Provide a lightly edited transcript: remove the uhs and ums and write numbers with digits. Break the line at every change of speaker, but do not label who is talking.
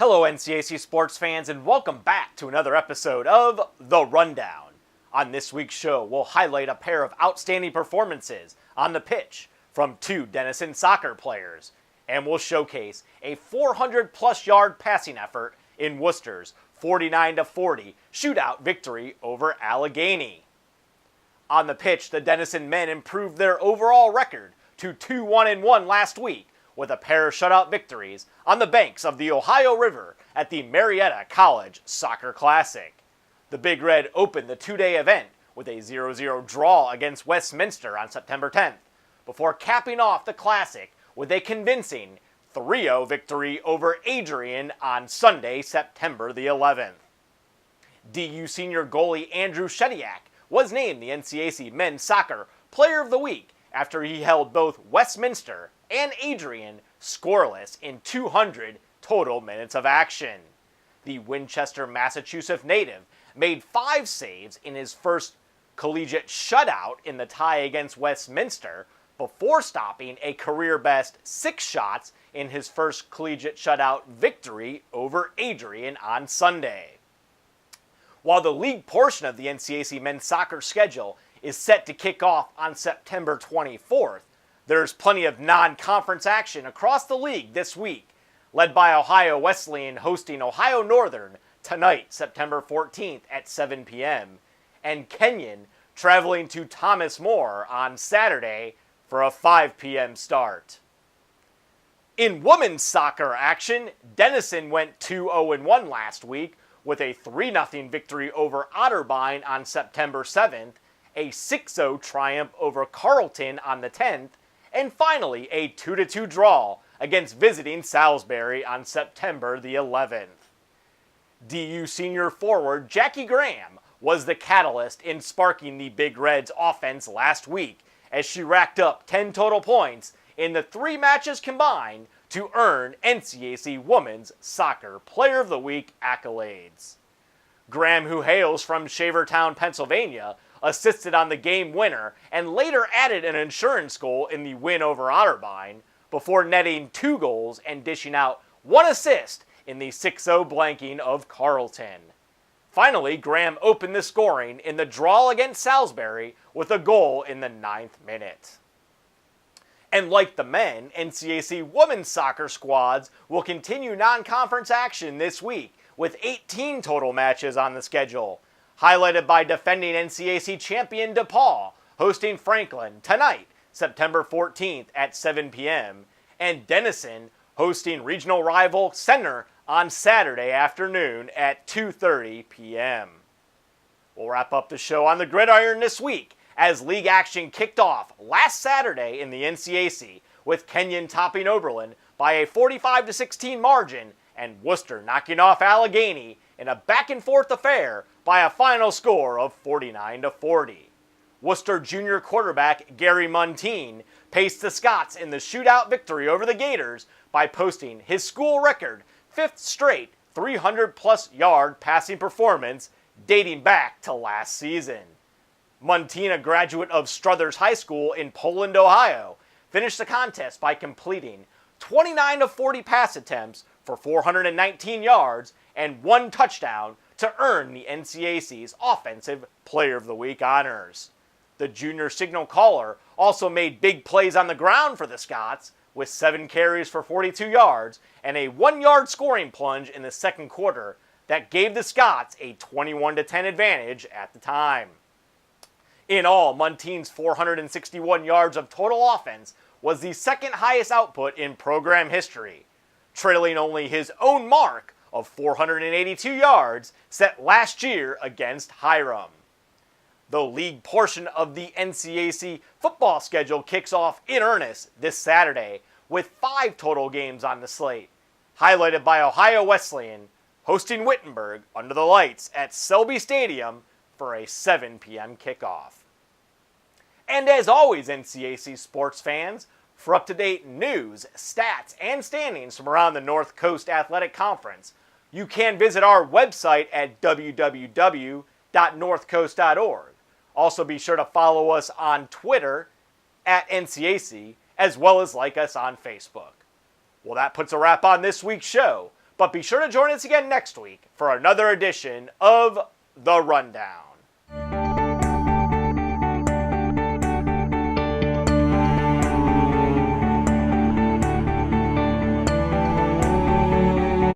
Hello NCAC sports fans and welcome back to another episode of The Rundown. On this week's show, we'll highlight a pair of outstanding performances on the pitch from two Denison soccer players, and we'll showcase a 400-plus yard passing effort in Wooster's 49-40 shootout victory over Allegheny. On the pitch, the Denison men improved their overall record to 2-1-1 last week with a pair of shutout victories on the banks of the Ohio River at the Marietta College Soccer Classic. The Big Red opened the two-day event with a 0-0 draw against Westminster on September 10th, before capping off the Classic with a convincing 3-0 victory over Adrian on Sunday, September the 11th. DU senior goalie Andrew Shediak was named the NCAC Men's Soccer Player of the Week after he held both Westminster and Adrian scoreless in 200 total minutes of action. The Winchester, Massachusetts native made 5 saves in his first collegiate shutout in the tie against Westminster before stopping a career-best 6 shots in his first collegiate shutout victory over Adrian on Sunday. While the league portion of the NCAC men's soccer schedule is set to kick off on September 24th, there's plenty of non-conference action across the league this week, led by Ohio Wesleyan hosting Ohio Northern tonight, September 14th at 7 p.m., and Kenyon traveling to Thomas More on Saturday for a 5 p.m. start. In women's soccer action, Denison went 2-0-1 last week with a 3-0 victory over Otterbein on September 7th, a 6-0 triumph over Carleton on the 10th, and finally a 2-2 draw against visiting Salisbury on September the 11th. DU senior forward Jackie Graham was the catalyst in sparking the Big Reds offense last week as she racked up 10 total points in the 3 matches combined to earn NCAC Women's Soccer Player of the Week accolades. Graham, who hails from Shavertown, Pennsylvania, assisted on the game winner and later added an insurance goal in the win over Otterbein before netting 2 goals and dishing out 1 assist in the 6-0 blanking of Carleton. Finally, Graham opened the scoring in the draw against Salisbury with a goal in the 9th minute. And like the men, NCAC women's soccer squads will continue non-conference action this week with 18 total matches on the schedule, highlighted by defending NCAC champion DePaul hosting Franklin tonight, September 14th at 7 p.m., and Denison hosting regional rival Center on Saturday afternoon at 2:30 p.m. We'll wrap up the show on the gridiron this week as league action kicked off last Saturday in the NCAC with Kenyon topping Oberlin by a 45-16 margin and Wooster knocking off Allegheny in a back-and-forth affair by a final score of 49-40. Worcester junior quarterback Gary Muntean paced the Scots in the shootout victory over the Gators by posting his school record 5th straight 300-plus yard passing performance dating back to last season. Muntean, a graduate of Struthers High School in Poland, Ohio, finished the contest by completing 29 of 40 pass attempts for 419 yards and 1 touchdown to earn the NCAC's Offensive Player of the Week honors. The junior signal caller also made big plays on the ground for the Scots with 7 carries for 42 yards and a 1-yard scoring plunge in the second quarter that gave the Scots a 21-10 advantage at the time. In all, Muntean's 461 yards of total offense was the second highest output in program history, trailing only his own mark of 482 yards set last year against Hiram. The league portion of the NCAC football schedule kicks off in earnest this Saturday with 5 total games on the slate, highlighted by Ohio Wesleyan hosting Wittenberg under the lights at Selby Stadium for a 7 p.m. kickoff. And as always, NCAC sports fans, for up-to-date news, stats, and standings from around the North Coast Athletic Conference, you can visit our website at www.northcoast.org. Also be sure to follow us on Twitter at NCAC, as well as like us on Facebook. Well, that puts a wrap on this week's show, But be sure to join us again next week for another edition of The Rundown.